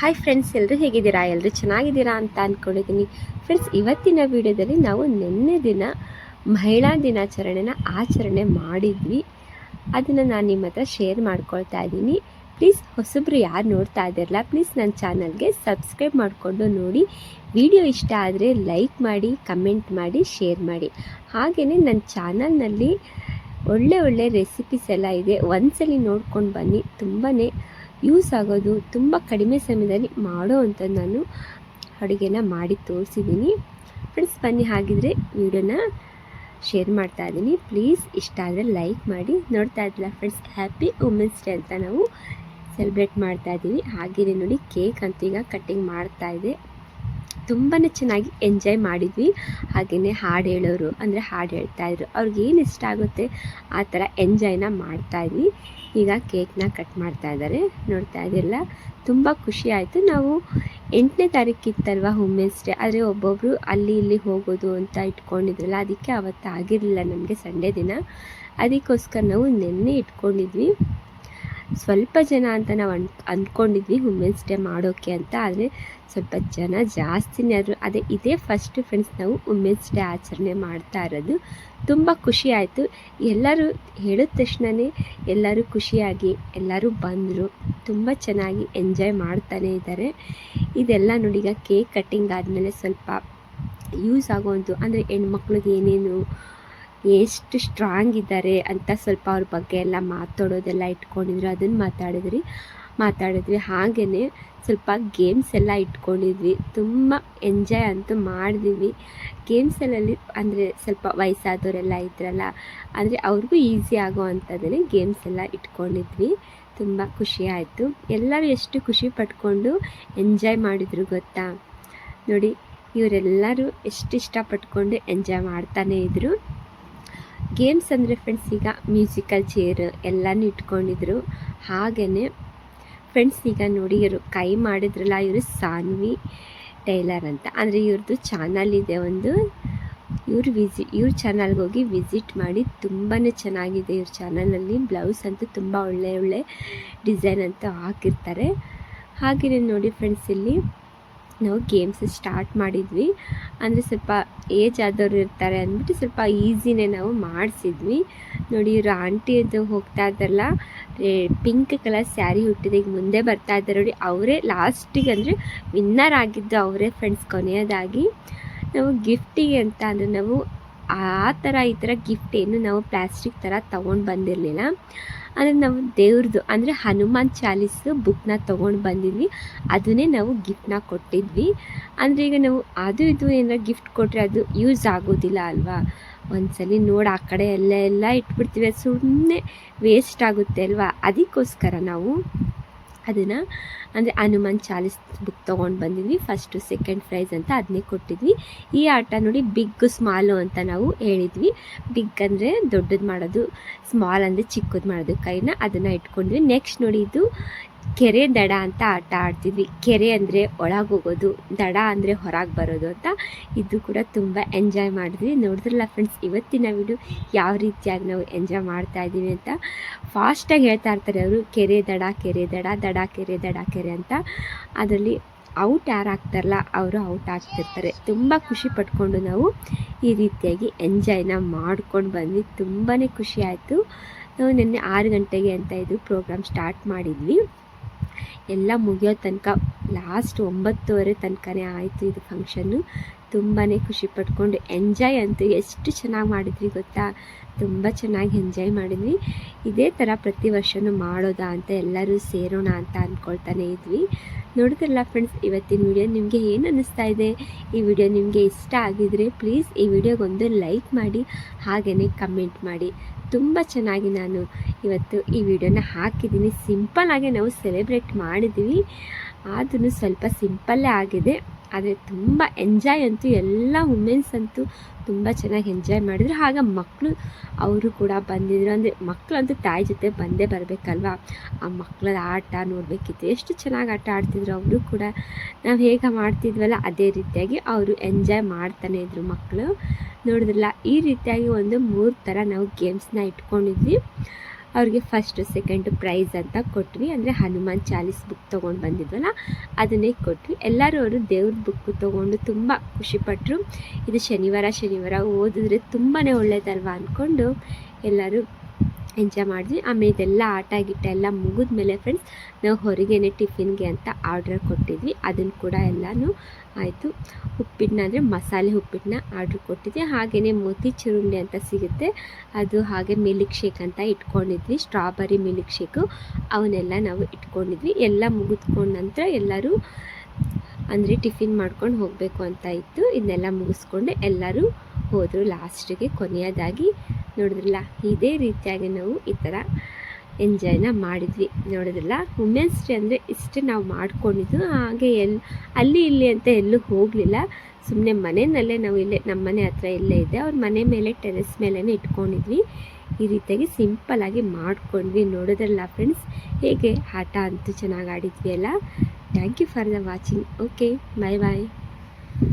Hi friends, ಎಲ್ಲರೂ ಹೇಗಿದ್ದೀರಾ? ಎಲ್ಲರೂ ಚೆನ್ನಾಗಿದ್ದೀರಾ ಅಂತ ಅಂದ್ಕೊಂಡಿದ್ದೀನಿ. ಫ್ರೆಂಡ್ಸ್, ಇವತ್ತಿನ ವಿಡಿಯೋದಲ್ಲಿ ನಾವು ನಿನ್ನೆ ದಿನ ಮಹಿಳಾ ದಿನಾಚರಣೆನ ಆಚರಣೆ ಮಾಡಿದ್ವಿ. ಅದನ್ನು ನಾನು ನಿಮ್ಮ ಹತ್ರ ಶೇರ್ ಮಾಡ್ಕೊಳ್ತಾ ಇದ್ದೀನಿ. ಪ್ಲೀಸ್ ಹೊಸಬ್ರು ಯಾರು ನೋಡ್ತಾ ಇದ್ದೀರಲ್ಲ, ಪ್ಲೀಸ್ ನನ್ನ ಚಾನಲ್ಗೆ ಸಬ್ಸ್ಕ್ರೈಬ್ ಮಾಡಿಕೊಂಡು ನೋಡಿ. ವಿಡಿಯೋ ಇಷ್ಟ ಆದರೆ ಲೈಕ್ ಮಾಡಿ, ಕಮೆಂಟ್ ಮಾಡಿ, ಶೇರ್ ಮಾಡಿ. ಹಾಗೆಯೇ ನನ್ನ ಚಾನಲ್ನಲ್ಲಿ ಒಳ್ಳೆ ರೆಸಿಪೀಸ್ ಎಲ್ಲ ಇದೆ. ಒಂದ್ಸಲಿ ನೋಡ್ಕೊಂಡು ಬನ್ನಿ. ತುಂಬಾ ಯೂಸ್ ಆಗೋದು, ತುಂಬ ಕಡಿಮೆ ಸಮಯದಲ್ಲಿ ಮಾಡೋ ಅಂಥದ್ದು ನಾನು ಅಡುಗೆನ ಮಾಡಿ ತೋರಿಸಿದ್ದೀನಿ. ಫ್ರೆಂಡ್ಸ್, ಬನ್ನಿ ಹಾಗಿದ್ರೆ ವಿಡಿಯೋನ ಶೇರ್ ಮಾಡ್ತಾ ಇದ್ದೀನಿ. ಪ್ಲೀಸ್ ಇಷ್ಟ ಆದರೆ ಲೈಕ್ ಮಾಡಿ. ನೋಡ್ತಾ ಇದ್ದಿಲ್ಲ ಫ್ರೆಂಡ್ಸ್, ಹ್ಯಾಪಿ ವುಮೆನ್ಸ್ ಡೇ ಅಂತ ನಾವು ಸೆಲೆಬ್ರೇಟ್ ಮಾಡ್ತಾ ಇದ್ದೀವಿ. ಹಾಗೆಯೇ ನೋಡಿ, ಕೇಕ್ ಅಂತೂ ಈಗ ಕಟ್ಟಿಂಗ್ ಮಾಡ್ತಾ ಇದೆ. ತುಂಬಾ ಚೆನ್ನಾಗಿ ಎಂಜಾಯ್ ಮಾಡಿದ್ವಿ. ಹಾಗೆಯೇ ಹಾಡು ಹೇಳೋರು ಅಂದರೆ ಹಾಡು ಹೇಳ್ತಾಯಿದ್ರು. ಅವ್ರಿಗೇನು ಇಷ್ಟ ಆಗುತ್ತೆ ಆ ಥರ ಎಂಜಾಯ್ನ ಮಾಡ್ತಾಯಿದ್ವಿ. ಈಗ ಕೇಕ್ನ ಕಟ್ ಮಾಡ್ತಾ ಇದ್ದಾರೆ, ನೋಡ್ತಾ ಇದ್ದಿಲ್ಲ. ತುಂಬ ಖುಷಿ ಆಯಿತು. ನಾವು 8ನೇ ತಾರೀಕಿತ್ತಲ್ವ ವುಮೆನ್ಸ್ ಡೇ, ಆದರೆ ಒಬ್ಬೊಬ್ಬರು ಅಲ್ಲಿ ಇಲ್ಲಿ ಹೋಗೋದು ಅಂತ ಇಟ್ಕೊಂಡಿದ್ರಲ್ಲ, ಅದಕ್ಕೆ ಅವತ್ತು ಆಗಿರಲಿಲ್ಲ ನಮಗೆ ಸಂಡೇ ದಿನ. ಅದಕ್ಕೋಸ್ಕರ ನಾವು ನಿನ್ನೆ ಇಟ್ಕೊಂಡಿದ್ವಿ. ಸ್ವಲ್ಪ ಜನ ಅಂತ ನಾವು ಅಂದ್ಕೊಂಡಿದ್ವಿ ವುಮೆನ್ಸ್ ಡೇ ಮಾಡೋಕ್ಕೆ ಅಂತ, ಆದರೆ ಸ್ವಲ್ಪ ಜನ ಜಾಸ್ತಿನೇ ಆದರು. ಇದೇ ಫಸ್ಟ್ ಫ್ರೆಂಡ್ಸ್ ನಾವು ವುಮೆನ್ಸ್ ಡೇ ಆಚರಣೆ ಮಾಡ್ತಾ ಇರೋದು. ತುಂಬ ಖುಷಿ ಆಯಿತು. ಎಲ್ಲರೂ ಹೇಳಿದ ತಕ್ಷಣವೇ ಎಲ್ಲರೂ ಖುಷಿಯಾಗಿ ಎಲ್ಲರೂ ಬಂದರು. ತುಂಬ ಚೆನ್ನಾಗಿ ಎಂಜಾಯ್ ಮಾಡ್ತಾನೇ ಇದ್ದಾರೆ. ಇದೆಲ್ಲ ನೋಡಿ, ಈಗ ಕೇಕ್ ಕಟ್ಟಿಂಗ್ ಆದಮೇಲೆ ಸ್ವಲ್ಪ ಯೂಸ್ ಆಗೋವಂಥದ್ದು, ಅಂದರೆ ಹೆಣ್ಮಕ್ಳಿಗೆ ಏನೇನು ಎಷ್ಟು ಸ್ಟ್ರಾಂಗ್ ಇದ್ದಾರೆ ಅಂತ ಸ್ವಲ್ಪ ಅವ್ರ ಬಗ್ಗೆ ಎಲ್ಲ ಮಾತಾಡೋದೆಲ್ಲ ಇಟ್ಕೊಂಡಿದ್ರು. ಅದನ್ನು ಮಾತಾಡಿದ್ವಿ. ಹಾಗೆಯೇ ಸ್ವಲ್ಪ ಗೇಮ್ಸ್ ಎಲ್ಲ ಇಟ್ಕೊಂಡಿದ್ವಿ. ತುಂಬ ಎಂಜಾಯ್ ಅಂತೂ ಮಾಡಿದ್ವಿ. ಗೇಮ್ಸಲ್ಲಿ ಅಂದರೆ ಸ್ವಲ್ಪ ವಯಸ್ಸಾದವರೆಲ್ಲ ಇದ್ರಲ್ಲ, ಅಂದರೆ ಅವ್ರಿಗೂ ಈಸಿ ಆಗೋ ಅಂಥದ್ದನ್ನೇ ಗೇಮ್ಸ್ ಎಲ್ಲ ಇಟ್ಕೊಂಡಿದ್ವಿ. ತುಂಬ ಖುಷಿ ಆಯಿತು. ಎಲ್ಲರೂ ಎಷ್ಟು ಖುಷಿ ಪಟ್ಕೊಂಡು ಎಂಜಾಯ್ ಮಾಡಿದ್ರು ಗೊತ್ತಾ? ನೋಡಿ, ಇವರೆಲ್ಲರೂ ಎಷ್ಟು ಇಷ್ಟಪಟ್ಕೊಂಡು ಎಂಜಾಯ್ ಮಾಡ್ತಾನೇ ಇದ್ದರು. ಗೇಮ್ಸ್ ಅಂದರೆ ಫ್ರೆಂಡ್ಸ್, ಈಗ ಮ್ಯೂಸಿಕಲ್ ಚೇರ್ ಎಲ್ಲನೂ ಇಟ್ಕೊಂಡಿದ್ರು. ಹಾಗೆಯೇ ಫ್ರೆಂಡ್ಸ್, ಈಗ ನೋಡಿ, ಇವರು ಕೈ ಮಾಡಿದ್ರಲ್ಲ, ಇವರು ಸಾನ್ವಿ ಟೈಲರ್ ಅಂತ, ಅಂದರೆ ಇವ್ರದ್ದು ಚಾನಲ್ ಇದೆ ಒಂದು. ಇವ್ರ ಚಾನಲ್ಗೆ ಹೋಗಿ ವಿಸಿಟ್ ಮಾಡಿ. ತುಂಬಾ ಚೆನ್ನಾಗಿದೆ ಇವ್ರ ಚಾನಲಲ್ಲಿ. ಬ್ಲೌಸ್ ಅಂತೂ ತುಂಬ ಒಳ್ಳೆ ಡಿಸೈನ್ ಅಂತೂ ಹಾಕಿರ್ತಾರೆ. ಹಾಗೆಯೇ ನೋಡಿ ಫ್ರೆಂಡ್ಸ್, ಇಲ್ಲಿ ನಾವು ಗೇಮ್ಸ್ ಸ್ಟಾರ್ಟ್ ಮಾಡಿದ್ವಿ. ಅಂದರೆ ಸ್ವಲ್ಪ ಏಜ್ ಆದವರು ಇರ್ತಾರೆ ಅಂದ್ಬಿಟ್ಟು ಸ್ವಲ್ಪ ಈಸಿನೇ ನಾವು ಮಾಡಿಸಿದ್ವಿ. ನೋಡಿ, ಇವರು ಆಂಟಿ ಅದು ಹೋಗ್ತಾ ಇದ್ದಾರಲ್ಲ, ಪಿಂಕ್ ಕಲರ್ ಸ್ಯಾರಿ ಹುಟ್ಟಿದೆ, ಈಗ ಮುಂದೆ ಬರ್ತಾ ಇದ್ದಾರೆ ನೋಡಿ. ಅವರೇ ಲಾಸ್ಟಿಗೆ ಅಂದರೆ ವಿನ್ನರ್ ಆಗಿದ್ದು ಅವರೇ ಫ್ರೆಂಡ್ಸ್. ಕೊನೆಯದಾಗಿ ನಾವು ಗಿಫ್ಟಿಗೆ ಅಂತ ಅಂದರೆ ನಾವು ಈ ಥರ ಗಿಫ್ಟ್ ಏನು ನಾವು ಪ್ಲಾಸ್ಟಿಕ್ ಥರ ತೊಗೊಂಡು ಬಂದಿರಲಿಲ್ಲ. ಅಂದರೆ ನಾವು ದೇವ್ರದ್ದು ಅಂದರೆ ಹನುಮಾನ್ ಚಾಲೀಸು ಬುಕ್ನ ತೊಗೊಂಡು ಬಂದಿದ್ವಿ. ಅದನ್ನೇ ನಾವು ಗಿಫ್ಟ್ನ ಕೊಟ್ಟಿದ್ವಿ. ಅಂದರೆ ಈಗ ನಾವು ಅದು ಇದು ಏನಾರ ಗಿಫ್ಟ್ ಕೊಟ್ಟರೆ ಅದು ಯೂಸ್ ಆಗೋದಿಲ್ಲ ಅಲ್ವಾ? ಒಂದ್ಸಲಿ ನೋಡಿ ಆ ಕಡೆ ಎಲ್ಲ ಇಟ್ಬಿಡ್ತೀವಿ, ಅದು ಸುಮ್ಮನೆ ವೇಸ್ಟ್ ಆಗುತ್ತೆ ಅಲ್ವಾ? ಅದಕ್ಕೋಸ್ಕರ ನಾವು ಅದನ್ನು ಅಂದರೆ ಹನುಮಾನ್ ಚಾಲೀಸ್ ಬುಕ್ ತೊಗೊಂಡು ಬಂದಿದ್ವಿ. ಫಸ್ಟು ಸೆಕೆಂಡ್ ಪ್ರೈಸ್ ಅಂತ ಅದನ್ನೇ ಕೊಟ್ಟಿದ್ವಿ. ಈ ಆಟ ನೋಡಿ, ಬಿಗ್ಗು ಸ್ಮಾಲು ಅಂತ ನಾವು ಹೇಳಿದ್ವಿ. ಬಿಗ್ ಅಂದರೆ ದೊಡ್ಡದು ಮಾಡೋದು, ಸ್ಮಾಲ್ ಅಂದರೆ ಚಿಕ್ಕದು ಮಾಡೋದು ಕೈನ, ಅದನ್ನು ಇಟ್ಕೊಂಡ್ವಿ. ನೆಕ್ಸ್ಟ್ ನೋಡಿ, ಇದು ಕೆರೆ ದಡ ಅಂತ ಆಟ ಆಡ್ತಿದ್ವಿ. ಕೆರೆ ಅಂದರೆ ಒಳಗೆ ಹೋಗೋದು, ದಡ ಅಂದರೆ ಹೊರಗೆ ಬರೋದು ಅಂತ. ಇದು ಕೂಡ ತುಂಬ ಎಂಜಾಯ್ ಮಾಡಿದ್ವಿ. ನೋಡಿದ್ರಲ್ಲ ಫ್ರೆಂಡ್ಸ್, ಇವತ್ತಿನ ವಿಡಿಯೋ ಯಾವ ರೀತಿಯಾಗಿ ನಾವು ಎಂಜಾಯ್ ಮಾಡ್ತಾ ಇದ್ದೀವಿ ಅಂತ. ಫಾಸ್ಟಾಗಿ ಹೇಳ್ತಾ ಇರ್ತಾರೆ ಅವರು, ಕೆರೆ ದಡ ಕೆರೆ ದಡ, ದಡ ಕೆರೆ ದಡ ಕೆರೆ ಅಂತ. ಅದರಲ್ಲಿ ಔಟ್ ಯಾರು ಆಗ್ತಾರಲ್ಲ ಅವರು ಔಟ್ ಆಗ್ತಿರ್ತಾರೆ. ತುಂಬ ಖುಷಿ ಪಟ್ಕೊಂಡು ನಾವು ಈ ರೀತಿಯಾಗಿ ಎಂಜಾಯ್ನ ಮಾಡ್ಕೊಂಡು ಬಂದ್ವಿ. ತುಂಬಾ ಖುಷಿ ಆಯಿತು. ನಾವು ನಿನ್ನೆ 6 ಗಂಟೆಗೆ ಅಂತ ಇದು ಪ್ರೋಗ್ರಾಮ್ ಸ್ಟಾರ್ಟ್ ಮಾಡಿದ್ವಿ. ಎಲ್ಲ ಮುಗಿಯೋ ತನಕ ಲಾಸ್ಟ್ 9:30 ತನಕನೇ ಆಯಿತು ಇದು ಫಂಕ್ಷನ್ನು. ತುಂಬಾ ಖುಷಿ ಪಟ್ಕೊಂಡು ಎಂಜಾಯ್ ಅಂತೂ ಎಷ್ಟು ಚೆನ್ನಾಗಿ ಮಾಡಿದ್ವಿ ಗೊತ್ತಾ? ತುಂಬ ಚೆನ್ನಾಗಿ ಎಂಜಾಯ್ ಮಾಡಿದ್ವಿ. ಇದೇ ಥರ ಪ್ರತಿ ವರ್ಷವೂ ಮಾಡೋದಾ ಅಂತ ಎಲ್ಲರೂ ಸೇರೋಣ ಅಂತ ಅಂದ್ಕೊಳ್ತಾನೆ ಇದ್ವಿ. ನೋಡಿದ್ರಲ್ಲ ಫ್ರೆಂಡ್ಸ್, ಇವತ್ತಿನ ವಿಡಿಯೋ ನಿಮಗೆ ಏನು ಅನ್ನಿಸ್ತಾ ಇದೆ? ಈ ವಿಡಿಯೋ ನಿಮಗೆ ಇಷ್ಟ ಆಗಿದರೆ ಪ್ಲೀಸ್ ಈ ವಿಡಿಯೋಗೊಂದು ಲೈಕ್ ಮಾಡಿ, ಹಾಗೆಯೇ ಕಮೆಂಟ್ ಮಾಡಿ. ತುಂಬ ಚೆನ್ನಾಗಿ ನಾನು ಇವತ್ತು ಈ ವಿಡಿಯೋನ ಹಾಕಿದ್ದೀನಿ. ಸಿಂಪಲ್ಲಾಗಿ ನಾವು ಸೆಲೆಬ್ರೇಟ್ ಮಾಡಿದ್ವಿ, ಆದ್ರೂ ಸ್ವಲ್ಪ ಸಿಂಪಲ್ಲೇ ಆಗಿದೆ. ಆದರೆ ತುಂಬ ಎಂಜಾಯ್ ಅಂತೂ ಎಲ್ಲ ವುಮೆನ್ಸ್ ಅಂತೂ ತುಂಬ ಚೆನ್ನಾಗಿ ಎಂಜಾಯ್ ಮಾಡಿದ್ರು. ಹಾಗೆ ಮಕ್ಕಳು ಅವರು ಕೂಡ ಬಂದಿದ್ರು. ಅಂದರೆ ಮಕ್ಕಳಂತೂ ತಾಯಿ ಜೊತೆ ಬಂದೇ ಬರಬೇಕಲ್ವ? ಆ ಮಕ್ಕಳ ಆಟ ನೋಡಬೇಕಿತ್ತು, ಎಷ್ಟು ಚೆನ್ನಾಗಿ ಆಟ ಆಡ್ತಿದ್ರು ಅವರು ಕೂಡ. ನಾವು ಹೇಗೆ ಮಾಡ್ತಿದ್ವಲ್ಲ ಅದೇ ರೀತಿಯಾಗಿ ಅವರು ಎಂಜಾಯ್ ಮಾಡ್ತಾನೆ ಇದ್ರು ಮಕ್ಕಳು. ನೋಡಿದ್ರಲ್ಲ, ಈ ರೀತಿಯಾಗಿ ಒಂದು 3 ಥರ ನಾವು ಗೇಮ್ಸ್ನ ಇಟ್ಕೊಂಡಿದ್ವಿ. ಅವ್ರಿಗೆ ಫಸ್ಟು ಸೆಕೆಂಡು ಪ್ರೈಸ್ ಅಂತ ಕೊಟ್ವಿ. ಅಂದರೆ ಹನುಮಾನ್ ಚಾಲೀಸ್ ಬುಕ್ ತೊಗೊಂಡು ಬಂದಿದ್ವಲ್ಲ ಅದನ್ನೇ ಕೊಟ್ವಿ. ಎಲ್ಲರೂ ಅವರು ದೇವ್ರ ಬುಕ್ಕು ತೊಗೊಂಡು ತುಂಬ ಖುಷಿಪಟ್ಟರು. ಇದು ಶನಿವಾರ ಓದಿದ್ರೆ ತುಂಬಾ ಒಳ್ಳೇದಲ್ವ ಅಂದ್ಕೊಂಡು ಎಲ್ಲರೂ ಎಂಜಾಯ್ ಮಾಡಿದ್ವಿ. ಆಮೇಲೆ ಇದೆಲ್ಲ ಆಟ ಗಿಟ್ಟ ಎಲ್ಲ ಮುಗಿದ್ಮೇಲೆ ಫ್ರೆಂಡ್ಸ್ ನಾವು ಹೊರಗೇನೆ ಟಿಫಿನ್ಗೆ ಅಂತ ಆರ್ಡ್ರ್ ಕೊಟ್ಟಿದ್ವಿ. ಅದನ್ನು ಕೂಡ ಎಲ್ಲನೂ ಆಯಿತು. ಉಪ್ಪಿಟ್ಟನ್ನ ಅಂದರೆ ಮಸಾಲೆ ಉಪ್ಪಿಟ್ಟನ್ನ ಆರ್ಡ್ರ್ ಕೊಟ್ಟಿದ್ವಿ. ಹಾಗೆಯೇ ಮೋತಿ ಚಿರುಂಡೆ ಅಂತ ಸಿಗುತ್ತೆ, ಅದು ಹಾಗೆ ಮಿಲ್ಕ್ ಶೇಕ್ ಅಂತ ಇಟ್ಕೊಂಡಿದ್ವಿ, ಸ್ಟ್ರಾಬೆರಿ ಮಿಲ್ಕ್ ಶೇಕು ಅವನ್ನೆಲ್ಲ ನಾವು ಇಟ್ಕೊಂಡಿದ್ವಿ. ಎಲ್ಲ ಮುಗಿದ್ಕೊಂಡ ನಂತರ ಎಲ್ಲರೂ ಅಂದರೆ ಟಿಫಿನ್ ಮಾಡ್ಕೊಂಡು ಹೋಗಬೇಕು ಅಂತ ಇತ್ತು. ಇದನ್ನೆಲ್ಲ ಮುಗಿಸ್ಕೊಂಡು ಎಲ್ಲರೂ ಹೋದರು. ಲಾಸ್ಟಿಗೆ ಕೊನೆಯದಾಗಿ ನೋಡಿದ್ರಲ್ಲ, ಇದೇ ರೀತಿಯಾಗಿ ನಾವು ಈ ಥರ ಎಂಜಾಯ್ನ ಮಾಡಿದ್ವಿ. ನೋಡಿದ್ರಲ್ಲ, ವುಮೆನ್ಸ್ ಡೇ ಅಂದರೆ ಇಷ್ಟೇ ನಾವು ಮಾಡ್ಕೊಂಡಿದ್ದು. ಹಾಗೆ ಅಲ್ಲಿ ಇಲ್ಲಿ ಅಂತ ಎಲ್ಲೂ ಹೋಗಲಿಲ್ಲ. ಸುಮ್ಮನೆ ಮನೆಯಲ್ಲೇ ನಾವು ಇಲ್ಲೇ ನಮ್ಮ ಮನೆ ಹತ್ರ ಇಲ್ಲೇ ಇದೆ, ಅವ್ರ ಮನೆ ಮೇಲೆ ಟೆರೆಸ್ ಮೇಲೇ ಇಟ್ಕೊಂಡಿದ್ವಿ. ಈ ರೀತಿಯಾಗಿ ಸಿಂಪಲ್ಲಾಗಿ ಮಾಡ್ಕೊಂಡ್ವಿ. ನೋಡಿದ್ರಲ್ಲ ಫ್ರೆಂಡ್ಸ್, ಹೇಗೆ ಆಟ ಅಂತೂ ಚೆನ್ನಾಗಿ ಆಡಿದ್ವಿ ಅಲ್ಲ. Thank you for the watching. Okay, bye bye.